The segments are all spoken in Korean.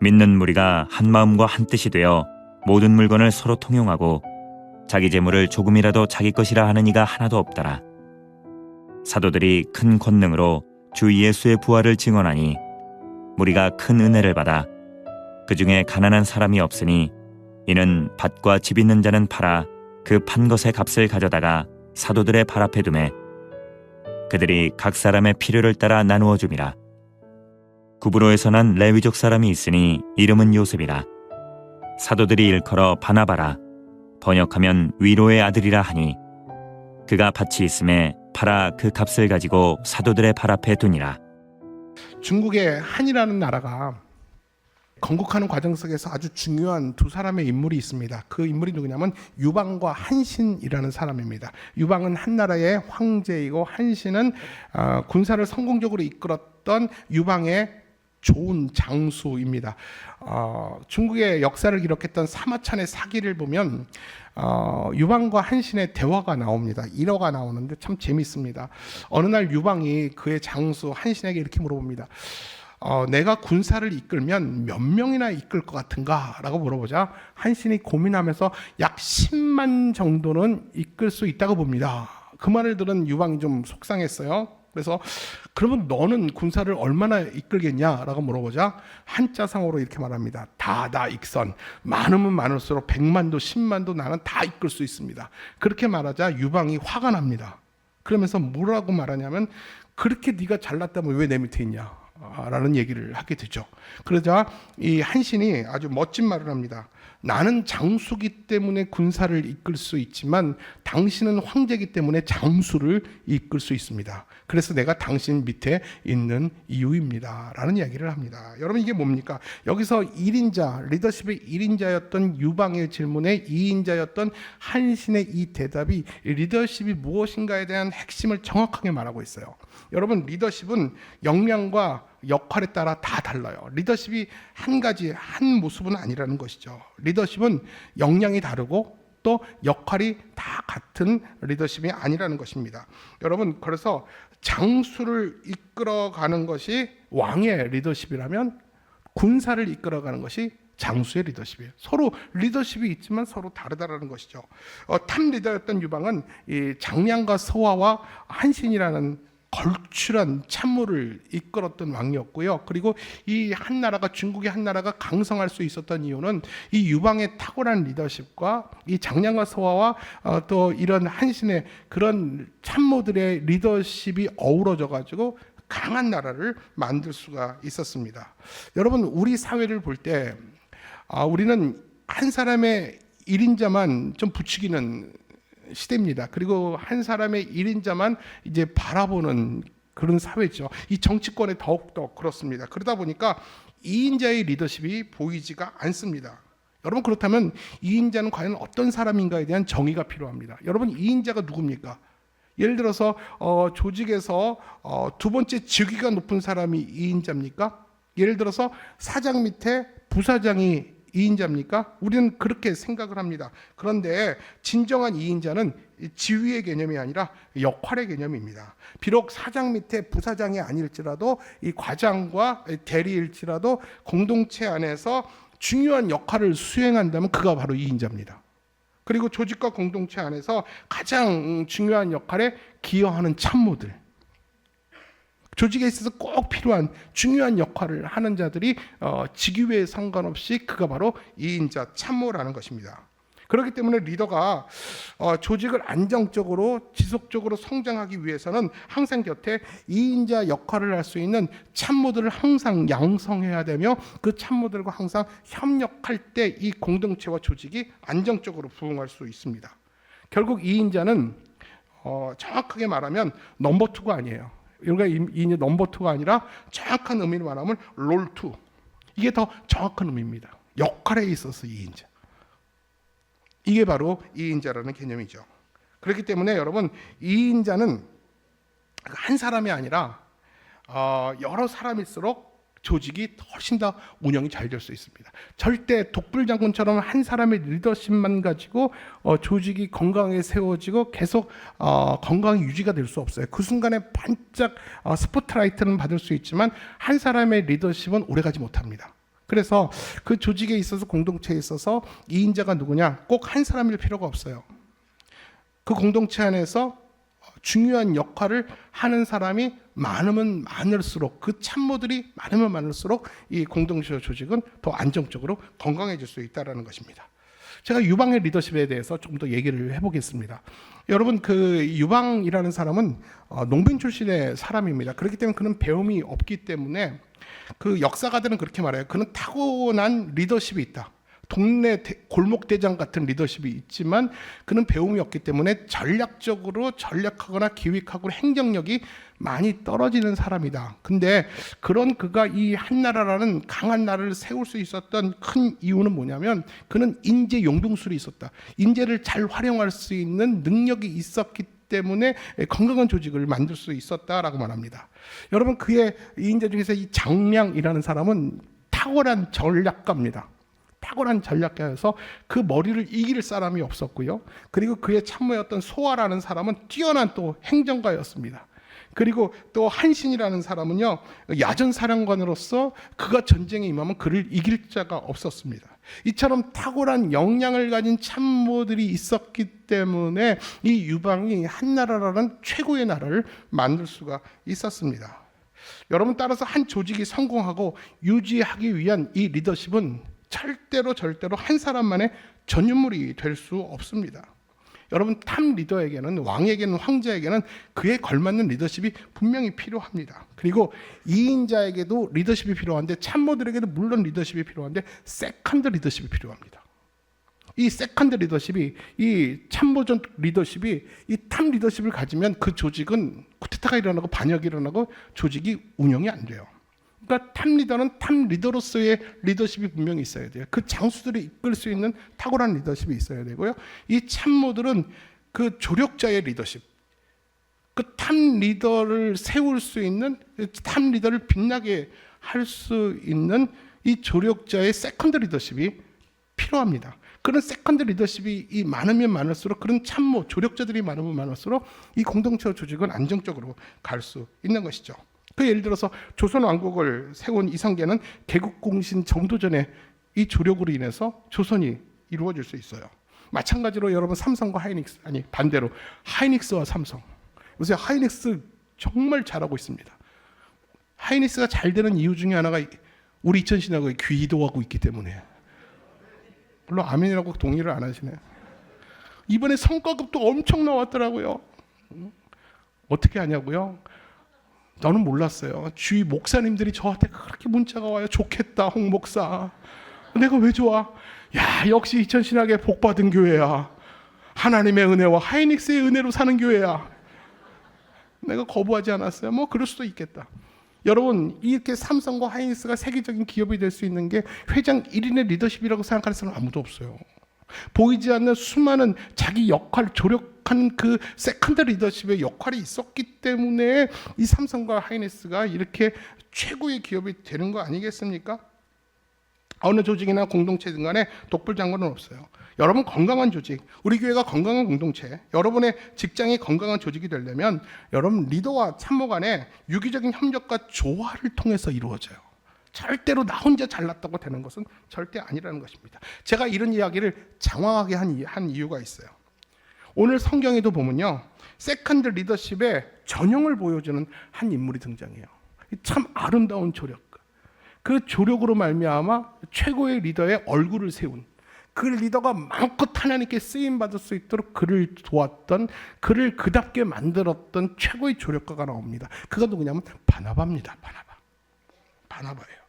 믿는 무리가 한 마음과 한 뜻이 되어 모든 물건을 서로 통용하고 자기 재물을 조금이라도 자기 것이라 하는 이가 하나도 없더라. 사도들이 큰 권능으로 주 예수의 부활을 증언하니 무리가 큰 은혜를 받아 그 중에 가난한 사람이 없으니 이는 밭과 집 있는 자는 팔아 그 판 것의 값을 가져다가 사도들의 발 앞에 두매 그들이 각 사람의 필요를 따라 나누어 줌이라. 구브로에서 난 레위족 사람이 있으니 이름은 요셉이라. 사도들이 일컬어 바나바라 번역하면 위로의 아들이라 하니 그가 밭이 있음에 팔아 그 값을 가지고 사도들의 발 앞에 두니라. 중국의 한이라는 나라가 건국하는 과정 속에서 아주 중요한 두 사람의 인물이 있습니다. 그 인물이 누구냐면 유방과 한신이라는 사람입니다. 유방은 한나라의 황제이고 한신은 군사를 성공적으로 이끌었던 유방의 좋은 장수입니다. 중국의 역사를 기록했던 사마천의 사기를 보면 유방과 한신의 대화가 나옵니다. 일화가 나오는데 참 재밌습니다. 어느 날 유방이 그의 장수 한신에게 이렇게 물어봅니다. 내가 군사를 이끌면 몇 명이나 이끌 것 같은가? 라고 물어보자 한신이 고민하면서 약 10만 정도는 이끌 수 있다고 봅니다. 그 말을 들은 유방이 좀 속상했어요. 그래서 그러면 너는 군사를 얼마나 이끌겠냐라고 물어보자 한자상으로 이렇게 말합니다. 다다 익선, 많으면 많을수록 100만도 10만도 나는 다 이끌 수 있습니다. 그렇게 말하자 유방이 화가 납니다. 그러면서 뭐라고 말하냐면 그렇게 네가 잘났다면 왜 내 밑에 있냐 라는 얘기를 하게 되죠. 그러자 이 한신이 아주 멋진 말을 합니다. 나는 장수기 때문에 군사를 이끌 수 있지만 당신은 황제이기 때문에 장수를 이끌 수 있습니다. 그래서 내가 당신 밑에 있는 이유입니다 라는 이야기를 합니다. 여러분 이게 뭡니까? 여기서 1인자, 리더십의 1인자였던 유방의 질문에 2인자였던 한신의 이 대답이 리더십이 무엇인가에 대한 핵심을 정확하게 말하고 있어요. 여러분 리더십은 역량과 역할에 따라 다 달라요. 리더십이 한 가지 한 모습은 아니라는 것이죠. 리더십은 역량이 다르고 또 역할이 다 같은 리더십이 아니라는 것입니다. 여러분 그래서 장수를 이끌어가는 것이 왕의 리더십이라면 군사를 이끌어가는 것이 장수의 리더십이에요. 서로 리더십이 있지만 서로 다르다라는 것이죠. 탑 리더였던 유방은 이 장량과 서화와 한신이라는 걸출한 참모를 이끌었던 왕이었고요. 그리고 이 한나라가 중국의 한나라가 강성할 수 있었던 이유는 이 유방의 탁월한 리더십과 이 장량과 서화와 또 이런 한신의 그런 참모들의 리더십이 어우러져 가지고 강한 나라를 만들 수가 있었습니다. 여러분 우리 사회를 볼 때 우리는 한 사람의 1인자만 좀 부추기는 시대입니다. 그리고 한 사람의 1인자만 이제 바라보는 그런 사회죠. 이 정치권에 더욱더 그렇습니다. 그러다 보니까 2인자의 리더십이 보이지가 않습니다. 여러분 그렇다면 2인자는 과연 어떤 사람인가에 대한 정의가 필요합니다. 여러분 2인자가 누굽니까? 예를 들어서 조직에서 두 번째 직위가 높은 사람이 2인자입니까? 예를 들어서 사장 밑에 부사장이 2인자입니까? 우리는 그렇게 생각을 합니다. 그런데 진정한 2인자는 지위의 개념이 아니라 역할의 개념입니다. 비록 사장 밑에 부사장이 아닐지라도 이 과장과 대리일지라도 공동체 안에서 중요한 역할을 수행한다면 그가 바로 2인자입니다. 그리고 조직과 공동체 안에서 가장 중요한 역할에 기여하는 참모들, 조직에 있어서 꼭 필요한 중요한 역할을 하는 자들이 직위에 상관없이 그가 바로 2인자 참모라는 것입니다. 그렇기 때문에 리더가 조직을 안정적으로 지속적으로 성장하기 위해서는 항상 곁에 2인자 역할을 할 수 있는 참모들을 항상 양성해야 되며 그 참모들과 항상 협력할 때 이 공동체와 조직이 안정적으로 부응할 수 있습니다. 결국 2인자는 정확하게 말하면 넘버 2가 아니에요. 우리가 이 넘버 2가 아니라 정확한 의미를 말하면 롤 2. 이게 더 정확한 의미입니다. 역할에 있어서 2인자. 이게 바로 2인자라는 개념이죠. 그렇기 때문에 여러분 2인자는 한 사람이 아니라 여러 사람일수록 조직이 훨씬 더 운영이 잘 될 수 있습니다. 절대 독불장군처럼 한 사람의 리더십만 가지고 조직이 건강하게 세워지고 계속 건강히 유지가 될 수 없어요. 그 순간에 반짝 스포트라이트는 받을 수 있지만 한 사람의 리더십은 오래가지 못합니다. 그래서 그 조직에 있어서 공동체에 있어서 2인자가 누구냐? 꼭 한 사람일 필요가 없어요. 그 공동체 안에서 중요한 역할을 하는 사람이 많으면 많을수록, 그 참모들이 많으면 많을수록 이 공동체 조직은 더 안정적으로 건강해질 수 있다는 것입니다. 제가 유방의 리더십에 대해서 좀 더 얘기를 해보겠습니다. 여러분, 그 유방이라는 사람은 농민 출신의 사람입니다. 그렇기 때문에 그는 배움이 없기 때문에 그 역사가들은 그렇게 말해요. 그는 타고난 리더십이 있다. 동네 골목 대장 같은 리더십이 있지만 그는 배움이 없기 때문에 전략적으로 전략하거나 기획하고 행정력이 많이 떨어지는 사람이다. 근데 그런 그가 이 한나라라는 강한 나라를 세울 수 있었던 큰 이유는 뭐냐면 그는 인재 용병술이 있었다. 인재를 잘 활용할 수 있는 능력이 있었기 때문에 건강한 조직을 만들 수 있었다라고 말합니다. 여러분, 그의 인재 중에서 이 장량이라는 사람은 탁월한 전략가입니다. 탁월한 전략가여서 그 머리를 이길 사람이 없었고요. 그리고 그의 참모였던 소아라는 사람은 뛰어난 또 행정가였습니다. 그리고 또 한신이라는 사람은요, 야전사령관으로서 그가 전쟁에 임하면 그를 이길 자가 없었습니다. 이처럼 탁월한 역량을 가진 참모들이 있었기 때문에 이 유방이 한나라라는 최고의 나라를 만들 수가 있었습니다. 여러분, 따라서 한 조직이 성공하고 유지하기 위한 이 리더십은 절대로 한 사람만의 전유물이 될 수 없습니다. 여러분, 탑 리더에게는, 왕에게는, 황제에게는 그에 걸맞는 리더십이 분명히 필요합니다. 그리고 2인자에게도 리더십이 필요한데, 참모들에게도 물론 리더십이 필요한데 세컨드 리더십이 필요합니다. 이 세컨드 리더십이, 이 참모전 리더십이, 이 탑 리더십을 가지면 그 조직은 쿠데타가 일어나고 반역이 일어나고 조직이 운영이 안 돼요. 그러니까 탑 리더는 탑 리더로서의 리더십이 분명히 있어야 돼요. 그 장수들을 이끌 수 있는 탁월한 리더십이 있어야 되고요. 이 참모들은 그 조력자의 리더십, 그 탑 리더를 세울 수 있는, 탑 리더를 빛나게 할 수 있는 이 조력자의 세컨드 리더십이 필요합니다. 그런 세컨드 리더십이 많으면 많을수록, 그런 참모, 조력자들이 많으면 많을수록 이 공동체 조직은 안정적으로 갈 수 있는 것이죠. 그 예를 들어서 조선 왕국을 세운 이성계는 개국공신 정도전에 이 조력으로 인해서 조선이 이루어질 수 있어요. 마찬가지로 여러분, 삼성과 하이닉스, 아니 반대로 하이닉스와 삼성, 요새 하이닉스 정말 잘하고 있습니다. 하이닉스가 잘 되는 이유 중에 하나가 우리 이천신학의 귀도하고 있기 때문에. 물론 아멘이라고 동의를 안 하시네. 이번에 성과급도 엄청 나왔더라고요. 어떻게 하냐고요? 저는 몰랐어요. 주위 목사님들이 저한테 그렇게 문자가 와요. 좋겠다, 홍 목사. 내가 왜 좋아? 야, 역시 이천신학의 복받은 교회야. 하나님의 은혜와 하이닉스의 은혜로 사는 교회야. 내가 거부하지 않았어요. 뭐 그럴 수도 있겠다. 여러분, 이렇게 삼성과 하이닉스가 세계적인 기업이 될 수 있는 게 회장 1인의 리더십이라고 생각하는 사람은 아무도 없어요. 보이지 않는 수많은 자기 역할, 조력한 그 세컨드 리더십의 역할이 있었기 때문에 이 삼성과 하이닉스가 이렇게 최고의 기업이 되는 거 아니겠습니까? 어느 조직이나 공동체든 간에 독불장군은 없어요. 여러분, 건강한 조직, 우리 교회가 건강한 공동체, 여러분의 직장이 건강한 조직이 되려면 여러분 리더와 참모 간의 유기적인 협력과 조화를 통해서 이루어져요. 절대로 나 혼자 잘났다고 되는 것은 절대 아니라는 것입니다. 제가 이런 이야기를 장황하게 한 이유가 있어요. 오늘 성경에도 보면요, 세컨드 리더십의 전형을 보여주는 한 인물이 등장해요. 참 아름다운 조력, 그 조력으로 말미암아 최고의 리더의 얼굴을 세운, 그 리더가 마음껏 하나님께 쓰임 받을 수 있도록 그를 도왔던, 그를 그답게 만들었던 최고의 조력가가 나옵니다. 그가 누구냐면 바나바입니다. 바나바예요.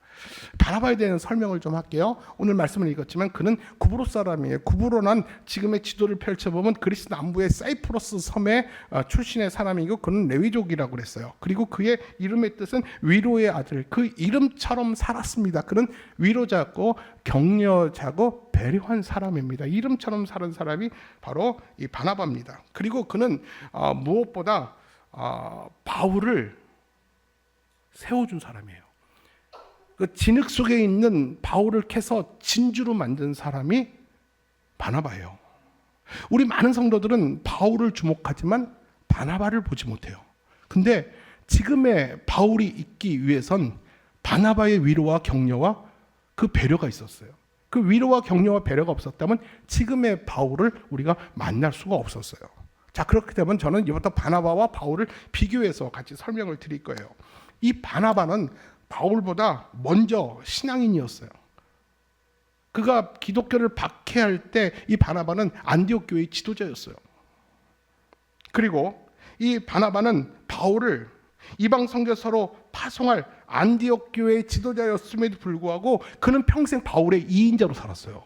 바나바에 대한 설명을 좀 할게요. 오늘 말씀을 읽었지만 그는 구브로 사람이에요. 구브로는 지금의 지도를 펼쳐보면 그리스 남부의 사이프러스 섬의 출신의 사람이고 그는 레위족이라고 그랬어요. 그리고 그의 이름의 뜻은 위로의 아들, 그 이름처럼 살았습니다. 그는 위로자고 격려자고 배려한 사람입니다. 이름처럼 사는 사람이 바로 이 바나바입니다. 그리고 그는 무엇보다 바울을 세워준 사람이에요. 그 진흙 속에 있는 바울을 캐서 진주로 만든 사람이 바나바예요. 우리 많은 성도들은 바울을 주목하지만 바나바를 보지 못해요. 근데 지금의 바울이 있기 위해선 바나바의 위로와 격려와 그 배려가 있었어요. 그 위로와 격려와 배려가 없었다면 지금의 바울을 우리가 만날 수가 없었어요. 자, 그렇게 되면 저는 이부터 바나바와 바울을 비교해서 같이 설명을 드릴 거예요. 이 바나바는 바울보다 먼저 신앙인이었어요. 그가 기독교를 박해할 때 이 바나바는 안디옥 교회의 지도자였어요. 그리고 이 바나바는 바울을 이방 선교사로 파송할 안디옥 교회의 지도자였음에도 불구하고 그는 평생 바울의 2인자로 살았어요.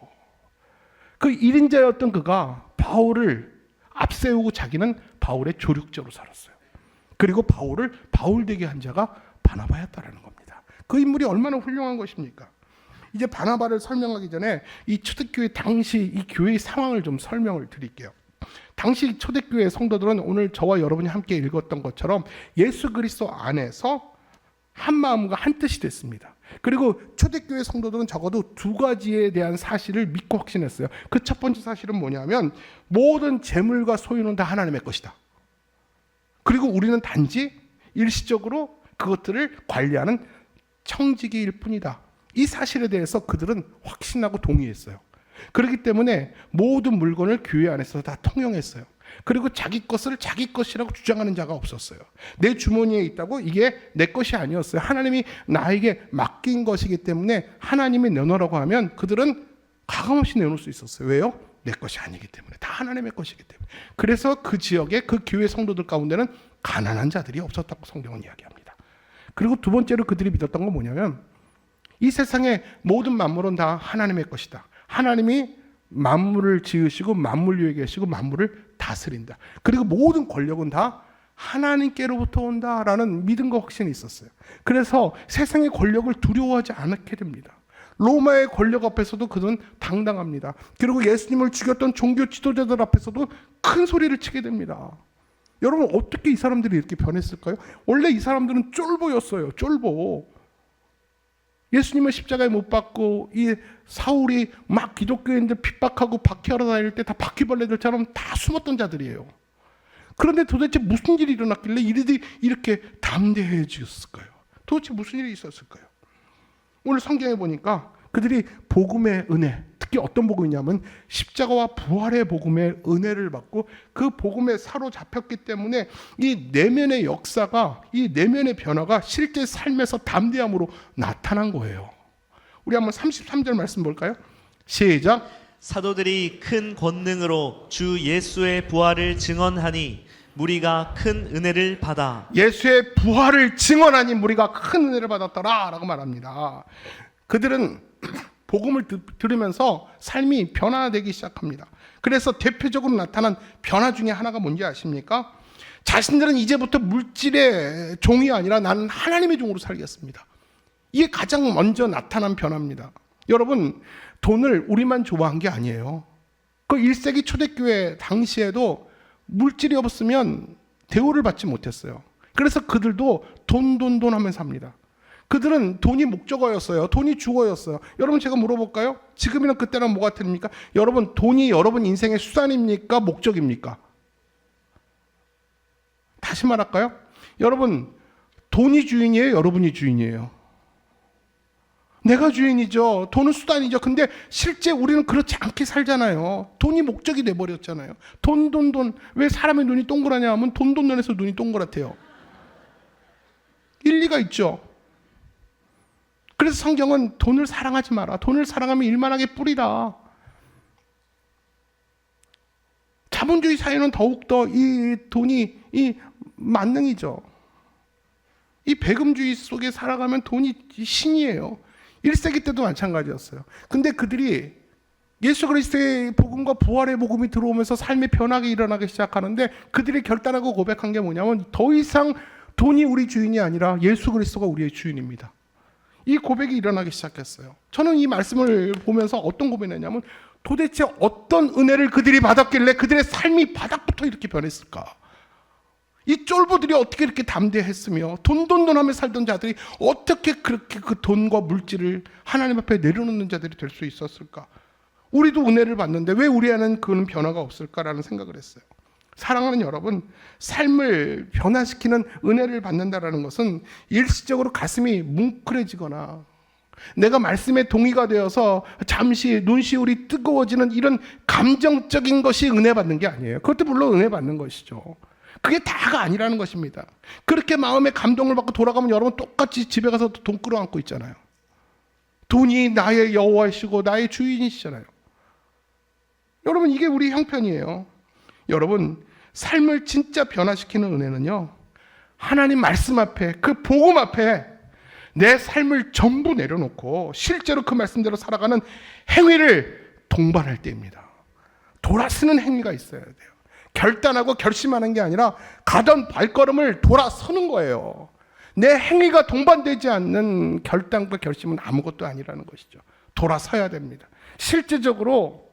그 1인자였던 그가 바울을 앞세우고 자기는 바울의 조력자로 살았어요. 그리고 바울을 바울되게 한 자가 바나바였다라는 겁니다. 그 인물이 얼마나 훌륭한 것입니까? 이제 바나바를 설명하기 전에 이 초대교회 당시 이 교회의 상황을 좀 설명을 드릴게요. 당시 초대교회 성도들은 오늘 저와 여러분이 함께 읽었던 것처럼 예수 그리스도 안에서 한 마음과 한 뜻이 됐습니다. 그리고 초대교회 성도들은 적어도 두 가지에 대한 사실을 믿고 확신했어요. 그 첫 번째 사실은 뭐냐면 모든 재물과 소유는 다 하나님의 것이다. 그리고 우리는 단지 일시적으로 그것들을 관리하는 청지기일 뿐이다. 이 사실에 대해서 그들은 확신하고 동의했어요. 그렇기 때문에 모든 물건을 교회 안에서 다 통용했어요. 그리고 자기 것을 자기 것이라고 주장하는 자가 없었어요. 내 주머니에 있다고 이게 내 것이 아니었어요. 하나님이 나에게 맡긴 것이기 때문에 하나님이 내놓으라고 하면 그들은 가감없이 내놓을 수 있었어요. 왜요? 내 것이 아니기 때문에. 다 하나님의 것이기 때문에. 그래서 그 지역에 그 교회 성도들 가운데는 가난한 자들이 없었다고 성경은 이야기합니다. 그리고 두 번째로 그들이 믿었던 건 뭐냐면 이 세상의 모든 만물은 다 하나님의 것이다. 하나님이 만물을 지으시고 만물 위에 계시고 만물을 다스린다. 그리고 모든 권력은 다 하나님께로부터 온다라는 믿음과 확신이 있었어요. 그래서 세상의 권력을 두려워하지 않게 됩니다. 로마의 권력 앞에서도 그들은 당당합니다. 그리고 예수님을 죽였던 종교 지도자들 앞에서도 큰 소리를 치게 됩니다. 여러분, 어떻게 이 사람들이 이렇게 변했을까요? 원래 이 사람들은 쫄보였어요. 쫄보. 예수님을 십자가에 못 박고 이 사울이 막 기독교인들 핍박하고 박해하러 다닐 때 다 바퀴벌레들처럼 다 숨었던 자들이에요. 그런데 도대체 무슨 일이 일어났길래 이들이 이렇게 담대해졌을까요? 도대체 무슨 일이 있었을까요? 오늘 성경에 보니까 그들이 복음의 은혜, 특히 어떤 복음이냐면 십자가와 부활의 복음의 은혜를 받고 그 복음에 사로잡혔기 때문에 이 내면의 역사가, 이 내면의 변화가 실제 삶에서 담대함으로 나타난 거예요. 우리 한번 33절 말씀 볼까요? 시작. 사도들이 큰 권능으로 주 예수의 부활을 증언하니 무리가 큰 은혜를 받아. 예수의 부활을 증언하니 무리가 큰 은혜를 받았더라 라고 말합니다. 그들은 복음을 들으면서 삶이 변화되기 시작합니다. 그래서 대표적으로 나타난 변화 중에 하나가 뭔지 아십니까? 자신들은 이제부터 물질의 종이 아니라 나는 하나님의 종으로 살겠습니다. 이게 가장 먼저 나타난 변화입니다. 여러분, 돈을 우리만 좋아한 게 아니에요. 그 1세기 초대교회 당시에도 물질이 없으면 대우를 받지 못했어요. 그래서 그들도 돈 하면서 삽니다. 그들은 돈이 목적어였어요. 돈이 주어였어요. 여러분, 제가 물어볼까요? 지금이나 그때랑 뭐가 틀립니까? 여러분, 돈이 여러분 인생의 수단입니까? 목적입니까? 다시 말할까요? 여러분, 돈이 주인이에요? 여러분이 주인이에요? 내가 주인이죠. 돈은 수단이죠. 근데 실제 우리는 그렇지 않게 살잖아요. 돈이 목적이 돼버렸잖아요. 돈. 왜 사람의 눈이 동그라냐 하면 돈에서 눈이 동그랗대요. 일리가 있죠. 그래서 성경은 돈을 사랑하지 마라. 돈을 사랑하면 일만하게 뿌리라. 자본주의 사회는 더욱더 이 돈이 이 만능이죠. 이 배금주의 속에 살아가면 돈이 신이에요. 1세기 때도 마찬가지였어요. 근데 그들이 예수 그리스도의 복음과 부활의 복음이 들어오면서 삶의 변화가 일어나기 시작하는데 그들이 결단하고 고백한 게 뭐냐면 더 이상 돈이 우리 주인이 아니라 예수 그리스도가 우리의 주인입니다. 이 고백이 일어나기 시작했어요. 저는 이 말씀을 보면서 어떤 고백을 했냐면 도대체 어떤 은혜를 그들이 받았길래 그들의 삶이 바닥부터 이렇게 변했을까? 이 쫄보들이 어떻게 이렇게 담대했으며 돈 하며 살던 자들이 어떻게 그렇게 그 돈과 물질을 하나님 앞에 내려놓는 자들이 될 수 있었을까? 우리도 은혜를 받는데 왜 우리 안에는 그런 변화가 없을까라는 생각을 했어요. 사랑하는 여러분, 삶을 변화시키는 은혜를 받는다라는 것은 일시적으로 가슴이 뭉클해지거나 내가 말씀에 동의가 되어서 잠시 눈시울이 뜨거워지는 이런 감정적인 것이 은혜 받는 게 아니에요. 그것도 물론 은혜 받는 것이죠. 그게 다가 아니라는 것입니다. 그렇게 마음에 감동을 받고 돌아가면 여러분 똑같이 집에 가서 돈 끌어안고 있잖아요. 돈이 나의 여호와이시고 나의 주인이시잖아요. 여러분 이게 우리 형편이에요. 여러분 삶을 진짜 변화시키는 은혜는요, 하나님 말씀 앞에, 그 복음 앞에 내 삶을 전부 내려놓고 실제로 그 말씀대로 살아가는 행위를 동반할 때입니다. 돌아서는 행위가 있어야 돼요. 결단하고 결심하는 게 아니라 가던 발걸음을 돌아서는 거예요. 내 행위가 동반되지 않는 결단과 결심은 아무것도 아니라는 것이죠. 돌아서야 됩니다. 실제적으로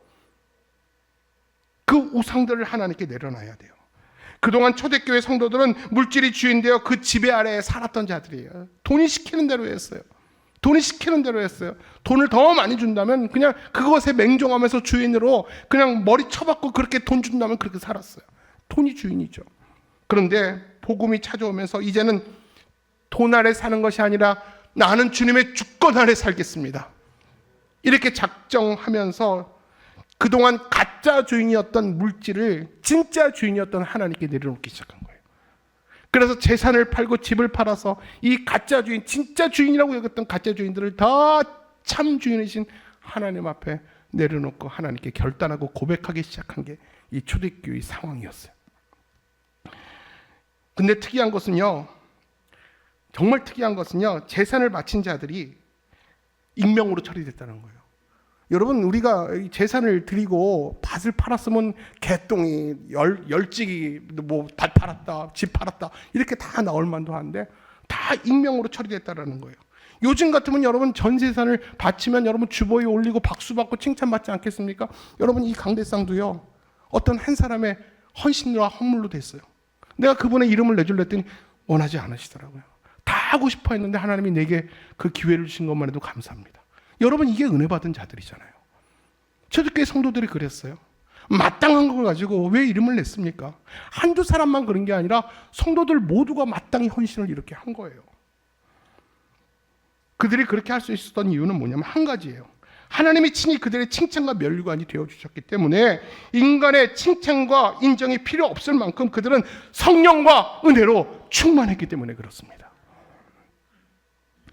그 우상들을 하나님께 내려놔야 돼요. 그동안 초대교회 성도들은 물질이 주인되어 그 지배 아래에 살았던 자들이에요. 돈이 시키는 대로 했어요. 돈이 시키는 대로 했어요. 돈을 더 많이 준다면 그냥 그것에 맹종하면서 주인으로 그냥 머리 쳐박고 그렇게 돈 준다면 그렇게 살았어요. 돈이 주인이죠. 그런데 복음이 찾아오면서 이제는 돈 아래 사는 것이 아니라 나는 주님의 주권 아래 살겠습니다. 이렇게 작정하면서 그동안 가짜 주인이었던 물질을 진짜 주인이었던 하나님께 내려놓기 시작한 거예요. 그래서 재산을 팔고 집을 팔아서 이 가짜 주인, 진짜 주인이라고 여겼던 가짜 주인들을 다 참 주인이신 하나님 앞에 내려놓고 하나님께 결단하고 고백하기 시작한 게 이 초대교회 상황이었어요. 근데 특이한 것은요, 정말 특이한 것은요, 재산을 바친 자들이 익명으로 처리됐다는 거예요. 여러분 우리가 재산을 드리고 밭을 팔았으면 개똥이 열찌기 뭐 밭 팔았다 집 팔았다 이렇게 다 나올 만도 한데 다 익명으로 처리됐다라는 거예요. 요즘 같으면 여러분 전 재산을 바치면 여러분 주보에 올리고 박수 받고 칭찬받지 않겠습니까? 여러분 이 강대상도요 어떤 한 사람의 헌신과 헌물로 됐어요. 내가 그분의 이름을 내줄래 했더니 원하지 않으시더라고요. 다 하고 싶어 했는데 하나님이 내게 그 기회를 주신 것만 해도 감사합니다. 여러분 이게 은혜 받은 자들이잖아요. 초대교회 성도들이 그랬어요. 마땅한 걸 가지고 왜 이름을 냈습니까? 한두 사람만 그런 게 아니라 성도들 모두가 마땅히 헌신을 이렇게 한 거예요. 그들이 그렇게 할 수 있었던 이유는 뭐냐면 한 가지예요. 하나님이 친히 그들의 칭찬과 면류관이 되어주셨기 때문에 인간의 칭찬과 인정이 필요 없을 만큼 그들은 성령과 은혜로 충만했기 때문에 그렇습니다.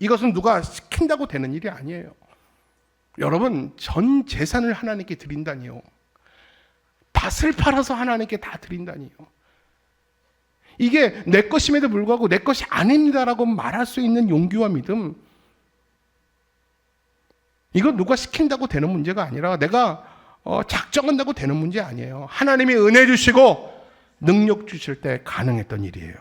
이것은 누가 시킨다고 되는 일이 아니에요. 여러분 전 재산을 하나님께 드린다니요, 밭을 팔아서 하나님께 다 드린다니요, 이게 내 것임에도 불구하고 내 것이 아닙니다라고 말할 수 있는 용기와 믿음, 이거 누가 시킨다고 되는 문제가 아니라 내가 작정한다고 되는 문제 아니에요. 하나님이 은혜 주시고 능력 주실 때 가능했던 일이에요.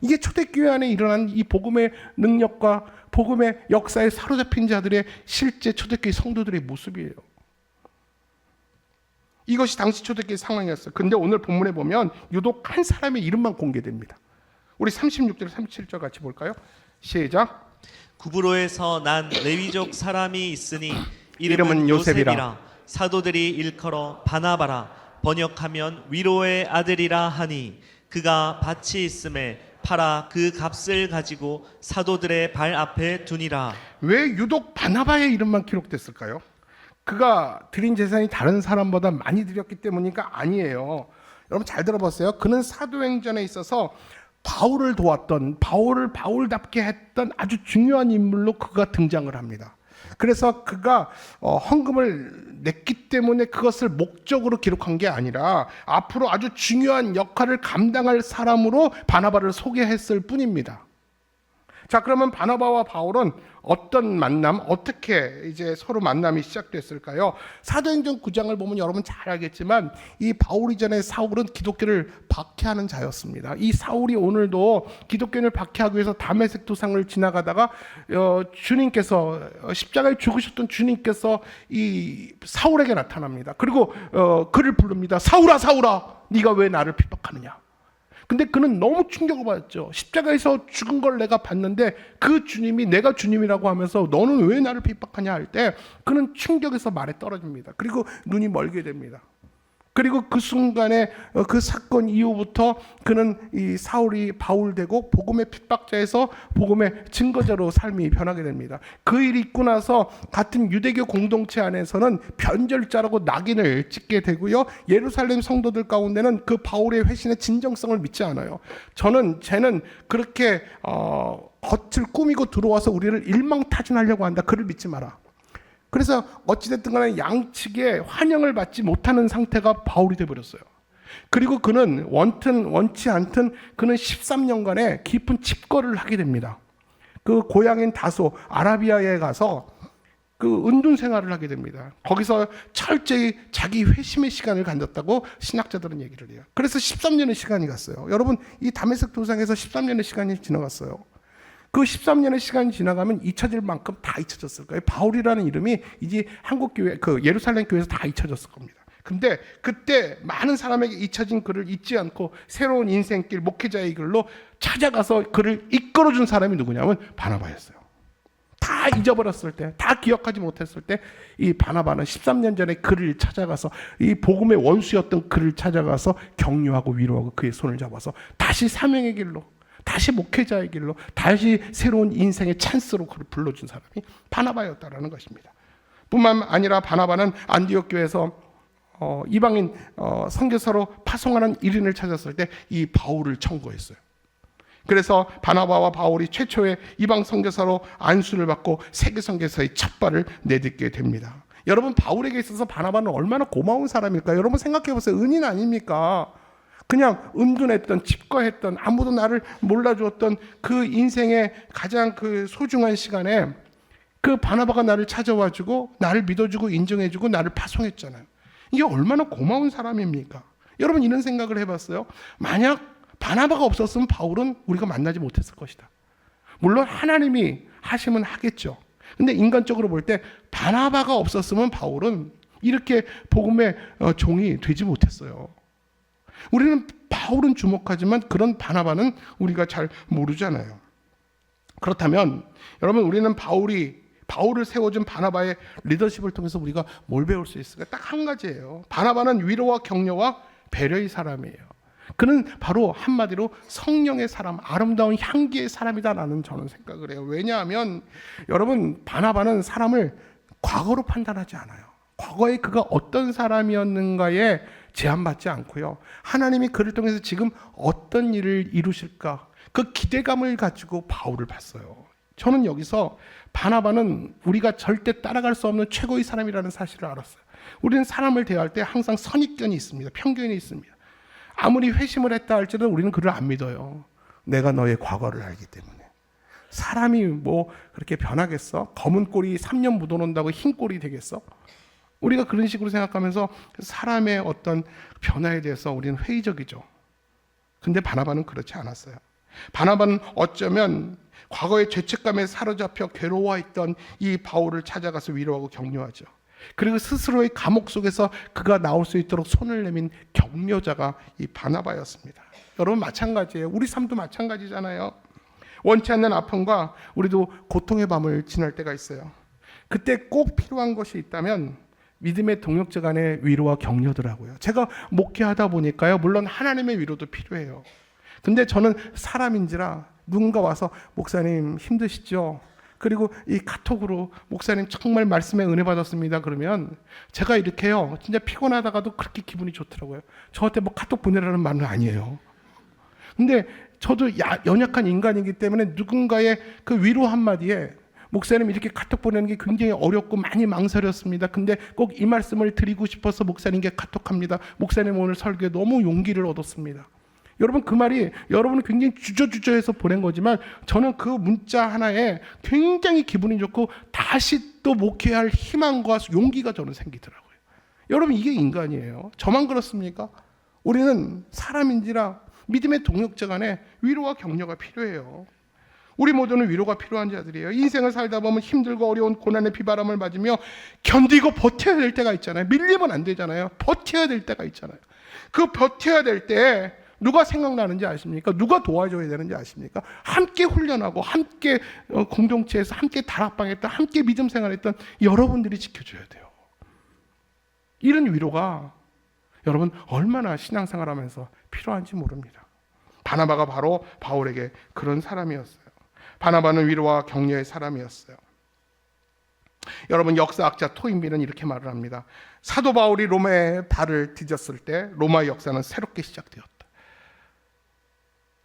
이게 초대교회 안에 일어난 이 복음의 능력과 복음의 역사에 사로잡힌 자들의 실제 초대교회 성도들의 모습이에요. 이것이 당시 초대교회 상황이었어요. 근데 오늘 본문에 보면 유독 한 사람의 이름만 공개됩니다. 우리 36절 37절 같이 볼까요? 시작. 구브로에서 난 레위족 사람이 있으니 이름은 요셉이라. 사도들이 일컬어 바나바라 번역하면 위로의 아들이라 하니 그가 밭이 있음에 팔아 그 값을 가지고 사도들의 발 앞에 두니라. 왜 유독 바나바의 이름만 기록됐을까요? 그가 드린 재산이 다른 사람보다 많이 드렸기 때문이니까 아니에요. 여러분 잘 들어보세요. 그는 사도행전에 있어서 바울을 도왔던, 바울을 바울답게 했던 아주 중요한 인물로 그가 등장을 합니다. 그래서 그가 헌금을 냈기 때문에 그것을 목적으로 기록한 게 아니라 앞으로 아주 중요한 역할을 감당할 사람으로 바나바를 소개했을 뿐입니다. 자, 그러면 바나바와 바울은 어떤 만남, 어떻게 이제 서로 만남이 시작됐을까요? 사도행전 9장을 보면 여러분 잘 알겠지만 이 바울 이전에 사울은 기독교를 박해하는 자였습니다. 이 사울이 오늘도 기독교를 박해하기 위해서 다메섹 도상을 지나가다가 주님께서 십자가에 죽으셨던 주님께서 이 사울에게 나타납니다. 그리고 그를 부릅니다. 사울아, 사울아, 네가 왜 나를 핍박하느냐? 근데 그는 너무 충격을 받았죠. 십자가에서 죽은 걸 내가 봤는데 그 주님이 내가 주님이라고 하면서 너는 왜 나를 핍박하냐 할 때 그는 충격에서 말에 떨어집니다. 그리고 눈이 멀게 됩니다. 그리고 그 순간에 그 사건 이후부터 그는 이 사울이 바울되고 복음의 핍박자에서 복음의 증거자로 삶이 변하게 됩니다. 그 일이 있고 나서 같은 유대교 공동체 안에서는 변절자라고 낙인을 찍게 되고요. 예루살렘 성도들 가운데는 그 바울의 회신의 진정성을 믿지 않아요. 쟤는 그렇게 겉을 꾸미고 들어와서 우리를 일망타진하려고 한다. 그를 믿지 마라. 그래서 어찌됐든 간에 양측의 환영을 받지 못하는 상태가 바울이 되어버렸어요. 그리고 그는 원치 않든 그는 13년간의 깊은 칩거를 하게 됩니다. 그 고향인 다소 아라비아에 가서 그 은둔 생활을 하게 됩니다. 거기서 철저히 자기 회심의 시간을 가졌다고 신학자들은 얘기를 해요. 그래서 13년의 시간이 갔어요. 여러분, 이 다메섹 도상에서 13년의 시간이 지나갔어요. 그 13년의 시간이 지나가면 잊혀질 만큼 다 잊혀졌을 거예요. 바울이라는 이름이 이제 한국 교회, 그 예루살렘 교회에서 다 잊혀졌을 겁니다. 근데 그때 많은 사람에게 잊혀진 그를 잊지 않고 새로운 인생길, 목회자의 길로 찾아가서 그를 이끌어준 사람이 누구냐면 바나바였어요. 다 잊어버렸을 때, 다 기억하지 못했을 때 이 바나바는 13년 전에 그를 찾아가서 이 복음의 원수였던 그를 찾아가서 격려하고 위로하고 그의 손을 잡아서 다시 사명의 길로, 다시 목회자의 길로, 다시 새로운 인생의 찬스로 그를 불러준 사람이 바나바였다라는 것입니다. 뿐만 아니라 바나바는 안디옥 교회에서 이방인 선교사로 파송하는 일인을 찾았을 때 이 바울을 청구했어요. 그래서 바나바와 바울이 최초의 이방 선교사로 안수를 받고 세계 선교사의 첫 발을 내딛게 됩니다. 여러분, 바울에게 있어서 바나바는 얼마나 고마운 사람일까요? 여러분 생각해 보세요. 은인 아닙니까? 그냥 은둔했던, 칩거했던, 아무도 나를 몰라주었던 그 인생의 가장 그 소중한 시간에 그 바나바가 나를 찾아와주고 나를 믿어주고 인정해주고 나를 파송했잖아요. 이게 얼마나 고마운 사람입니까? 여러분, 이런 생각을 해봤어요? 만약 바나바가 없었으면 바울은 우리가 만나지 못했을 것이다. 물론 하나님이 하시면 하겠죠. 근데 인간적으로 볼 때 바나바가 없었으면 바울은 이렇게 복음의 종이 되지 못했어요. 우리는 바울은 주목하지만 그런 바나바는 우리가 잘 모르잖아요. 그렇다면 여러분, 우리는 바울을 세워준 바나바의 리더십을 통해서 우리가 뭘 배울 수 있을까? 딱 한 가지예요. 바나바는 위로와 격려와 배려의 사람이에요. 그는 바로 한마디로 성령의 사람, 아름다운 향기의 사람이다라는 저는 생각을 해요. 왜냐하면 여러분, 바나바는 사람을 과거로 판단하지 않아요. 과거에 그가 어떤 사람이었는가에 제한받지 않고요. 하나님이 그를 통해서 지금 어떤 일을 이루실까? 그 기대감을 가지고 바울을 봤어요. 저는 여기서 바나바는 우리가 절대 따라갈 수 없는 최고의 사람이라는 사실을 알았어요. 우리는 사람을 대할 때 항상 선입견이 있습니다. 편견이 있습니다. 아무리 회심을 했다 할지라도 우리는 그를 안 믿어요. 내가 너의 과거를 알기 때문에. 사람이 뭐 그렇게 변하겠어? 검은 꼬리 3년 묻어놓는다고 흰 꼬리 되겠어? 우리가 그런 식으로 생각하면서 사람의 어떤 변화에 대해서 우리는 회의적이죠. 근데 바나바는 그렇지 않았어요. 바나바는 어쩌면 과거의 죄책감에 사로잡혀 괴로워했던 이 바울을 찾아가서 위로하고 격려하죠. 그리고 스스로의 감옥 속에서 그가 나올 수 있도록 손을 내민 격려자가 이 바나바였습니다. 여러분, 마찬가지예요. 우리 삶도 마찬가지잖아요. 원치 않는 아픔과 우리도 고통의 밤을 지날 때가 있어요. 그때 꼭 필요한 것이 있다면 믿음의 동역자 간의 위로와 격려더라고요. 제가 목회하다 보니까요, 물론 하나님의 위로도 필요해요. 근데 저는 사람인지라 누군가 와서 목사님 힘드시죠? 그리고 이 카톡으로 목사님 정말 말씀에 은혜 받았습니다. 그러면 제가 이렇게요, 진짜 피곤하다가도 그렇게 기분이 좋더라고요. 저한테 뭐 카톡 보내라는 말은 아니에요. 근데 저도 연약한 인간이기 때문에 누군가의 그 위로 한마디에 목사님 이렇게 카톡 보내는 게 굉장히 어렵고 많이 망설였습니다. 근데 꼭 이 말씀을 드리고 싶어서 목사님께 카톡합니다. 목사님 오늘 설교에 너무 용기를 얻었습니다. 여러분, 그 말이 여러분은 굉장히 주저주저해서 보낸 거지만 저는 그 문자 하나에 굉장히 기분이 좋고 다시 또 목회할 희망과 용기가 저는 생기더라고요. 여러분, 이게 인간이에요. 저만 그렇습니까? 우리는 사람인지라 믿음의 동역자 간에 위로와 격려가 필요해요. 우리 모두는 위로가 필요한 자들이에요. 인생을 살다 보면 힘들고 어려운 고난의 비바람을 맞으며 견디고 버텨야 될 때가 있잖아요. 밀리면 안 되잖아요. 버텨야 될 때가 있잖아요. 그 버텨야 될 때 누가 생각나는지 아십니까? 누가 도와줘야 되는지 아십니까? 함께 훈련하고 함께 공동체에서 함께 다락방했던, 함께 믿음 생활했던 여러분들이 지켜줘야 돼요. 이런 위로가 여러분 얼마나 신앙생활하면서 필요한지 모릅니다. 바나바가 바로 바울에게 그런 사람이었어요. 바나바는 위로와 격려의 사람이었어요. 여러분 역사학자 토인비는 이렇게 말을 합니다. 사도 바울이 로마에 발을 디뎠을 때 로마의 역사는 새롭게 시작되었다.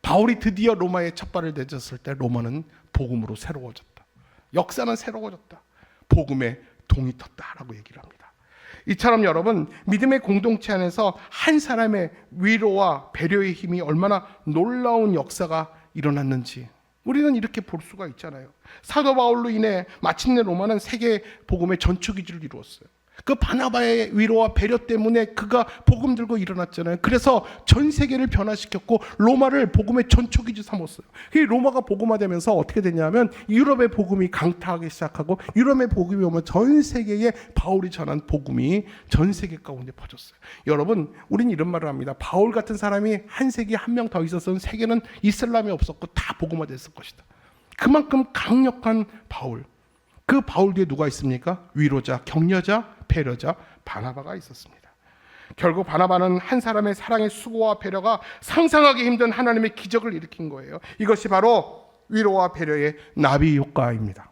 바울이 드디어 로마에 첫 발을 내딛었을 때 로마는 복음으로 새로워졌다. 역사는 새로워졌다. 복음에 동이 텄다라고 얘기를 합니다. 이처럼 여러분 믿음의 공동체 안에서 한 사람의 위로와 배려의 힘이 얼마나 놀라운 역사가 일어났는지 우리는 이렇게 볼 수가 있잖아요. 사도 바울로 인해 마침내 로마는 세계 복음의 전초기지를 이루었어요. 그 바나바의 위로와 배려 때문에 그가 복음 들고 일어났잖아요. 그래서 전 세계를 변화시켰고 로마를 복음의 전초기지 삼았어요. 이 로마가 복음화되면서 어떻게 됐냐면 유럽의 복음이 강타하기 시작하고 유럽의 복음이 오면 전 세계에 바울이 전한 복음이 전 세계 가운데 퍼졌어요. 여러분 우리는 이런 말을 합니다. 바울 같은 사람이 한 세기에 한 명 더 있었으면 세계는 이슬람이 없었고 다 복음화됐을 것이다. 그만큼 강력한 바울. 그 바울 뒤에 누가 있습니까? 위로자, 격려자, 배려자 바나바가 있었습니다. 결국 바나바는 한 사람의 사랑의 수고와 배려가 상상하기 힘든 하나님의 기적을 일으킨 거예요. 이것이 바로 위로와 배려의 나비 효과입니다.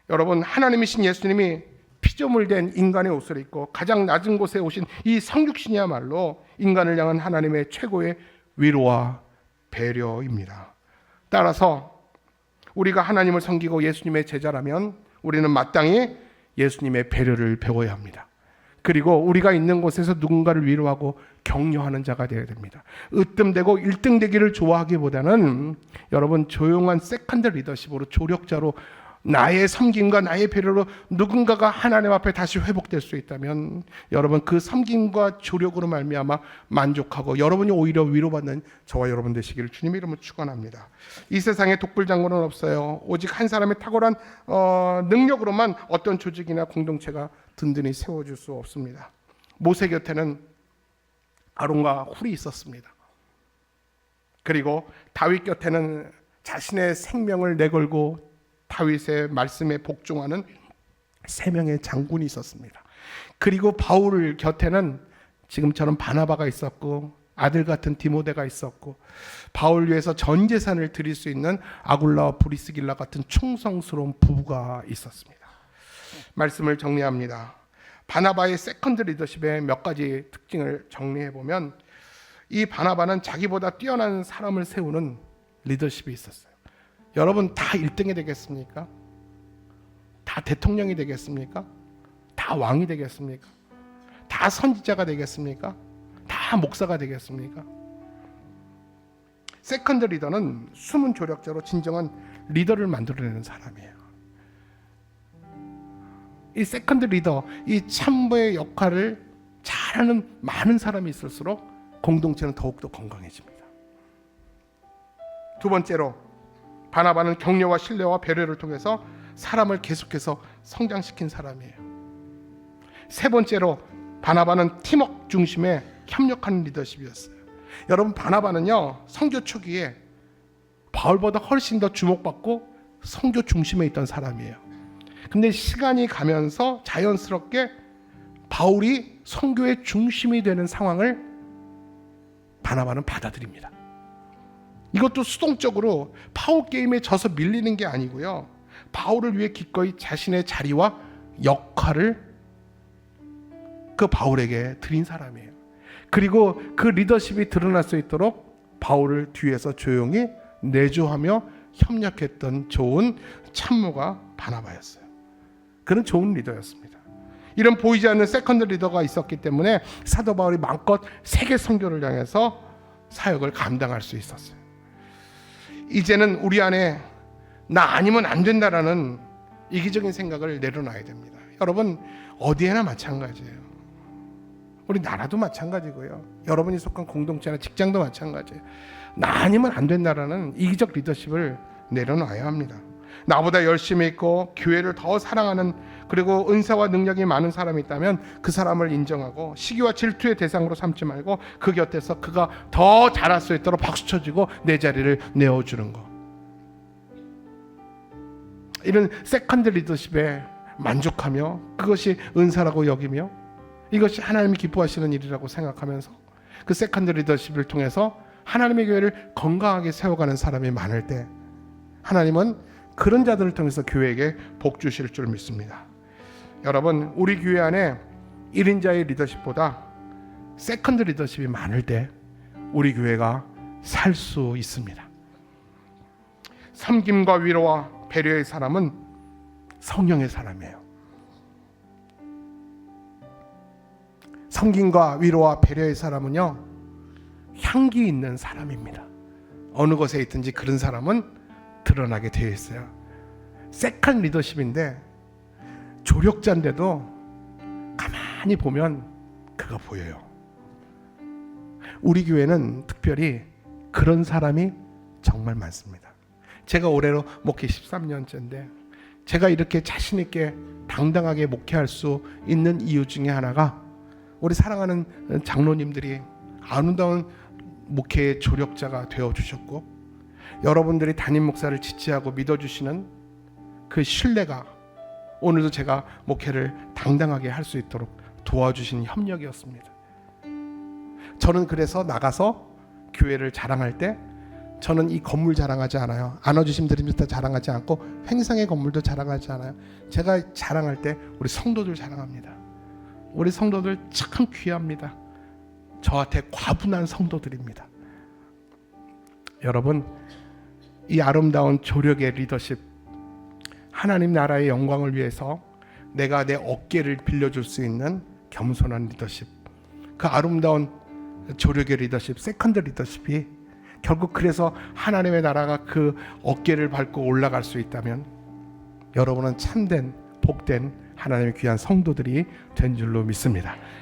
여러분 하나님이신 예수님이 피조물 된 인간의 옷을 입고 가장 낮은 곳에 오신 이 성육신이야말로 인간을 향한 하나님의 최고의 위로와 배려입니다. 따라서 우리가 하나님을 섬기고 예수님의 제자라면 우리는 마땅히 예수님의 배려를 배워야 합니다. 그리고 우리가 있는 곳에서 누군가를 위로하고 격려하는 자가 되어야 됩니다. 으뜸되고 1등 되기를 좋아하기보다는 여러분 조용한 세컨드 리더십으로 조력자로 나의 섬김과 나의 배려로 누군가가 하나님 앞에 다시 회복될 수 있다면 여러분 그 섬김과 조력으로 말미암아 만족하고 여러분이 오히려 위로받는 저와 여러분 되시기를 주님의 이름으로 축원합니다. 이 세상에 독불장군은 없어요. 오직 한 사람의 탁월한 능력으로만 어떤 조직이나 공동체가 든든히 세워질 수 없습니다. 모세 곁에는 아론과 훌이 있었습니다. 그리고 다윗 곁에는 자신의 생명을 내걸고 다윗의 말씀에 복종하는 3명의 장군이 있었습니다. 그리고 바울 곁에는 지금처럼 바나바가 있었고 아들 같은 디모데가 있었고 바울 위해서 전 재산을 드릴 수 있는 아굴라와 브리스길라 같은 충성스러운 부부가 있었습니다. 말씀을 정리합니다. 바나바의 세컨드 리더십의 몇 가지 특징을 정리해 보면 이 바나바는 자기보다 뛰어난 사람을 세우는 리더십이 있었어요. 여러분 다 1등이 되겠습니까? 다 대통령이 되겠습니까? 다 왕이 되겠습니까? 다 선지자가 되겠습니까? 다 목사가 되겠습니까? 세컨드 리더는 숨은 조력자로 진정한 리더를 만들어내는 사람이에요. 이 세컨드 리더, 이 참모의 역할을 잘하는 많은 사람이 있을수록 공동체는 더욱더 건강해집니다. 두 번째로 바나바는 격려와 신뢰와 배려를 통해서 사람을 계속해서 성장시킨 사람이에요. 세 번째로 바나바는 팀워크 중심의 협력하는 리더십이었어요. 여러분 바나바는요 선교 초기에 바울보다 훨씬 더 주목받고 선교 중심에 있던 사람이에요. 근데 시간이 가면서 자연스럽게 바울이 선교의 중심이 되는 상황을 바나바는 받아들입니다. 이것도 수동적으로 파워 게임에 져서 밀리는 게 아니고요. 바울을 위해 기꺼이 자신의 자리와 역할을 그 바울에게 드린 사람이에요. 그리고 그 리더십이 드러날 수 있도록 바울을 뒤에서 조용히 내조하며 협력했던 좋은 참모가 바나바였어요. 그는 좋은 리더였습니다. 이런 보이지 않는 세컨드 리더가 있었기 때문에 사도 바울이 마음껏 세계 선교를 향해서 사역을 감당할 수 있었어요. 이제는 우리 안에 나 아니면 안 된다라는 이기적인 생각을 내려놔야 됩니다. 여러분 어디에나 마찬가지예요. 우리 나라도 마찬가지고요. 여러분이 속한 공동체나 직장도 마찬가지예요. 나 아니면 안 된다라는 이기적 리더십을 내려놔야 합니다. 나보다 열심히 있고 교회를 더 사랑하는 그리고 은사와 능력이 많은 사람이 있다면 그 사람을 인정하고 시기와 질투의 대상으로 삼지 말고 그 곁에서 그가 더 잘할 수 있도록 박수 쳐주고 내 자리를 내어주는 거. 이런 세컨드 리더십에 만족하며 그것이 은사라고 여기며 이것이 하나님이 기뻐하시는 일이라고 생각하면서 그 세컨드 리더십을 통해서 하나님의 교회를 건강하게 세워가는 사람이 많을 때 하나님은 그런 자들을 통해서 교회에게 복 주실 줄 믿습니다. 여러분, 우리 교회 안에 1인자의 리더십보다 세컨드 리더십이 많을 때 우리 교회가 살 수 있습니다. 섬김과 위로와 배려의 사람은 성령의 사람이에요. 섬김과 위로와 배려의 사람은요, 향기 있는 사람입니다. 어느 곳에 있든지 그런 사람은 드러나게 되어 있어요. 세컨드 리더십인데 조력자인데도 가만히 보면 그가 보여요. 우리 교회는 특별히 그런 사람이 정말 많습니다. 제가 올해로 목회 13년째인데 제가 이렇게 자신 있게 당당하게 목회할 수 있는 이유 중에 하나가 우리 사랑하는 장로님들이 아름다운 목회의 조력자가 되어주셨고, 여러분들이 담임 목사를 지지하고 믿어주시는 그 신뢰가 오늘도 제가 목회를 당당하게 할 수 있도록 도와주신 협력이었습니다. 저는 그래서 나가서 교회를 자랑할 때 저는 이 건물 자랑하지 않아요. 안아주심 드리면서 자랑하지 않고 횡성의 건물도 자랑하지 않아요. 제가 자랑할 때 우리 성도들 자랑합니다. 우리 성도들 참 귀합니다. 저한테 과분한 성도들입니다. 여러분, 이 아름다운 조력의 리더십, 하나님 나라의 영광을 위해서 내가 내 어깨를 빌려줄 수 있는 겸손한 리더십, 그 아름다운 조력의 리더십, 세컨드 리더십이 결국 그래서 하나님의 나라가 그 어깨를 밟고 올라갈 수 있다면 여러분은 참된 복된 하나님의 귀한 성도들이 된 줄로 믿습니다.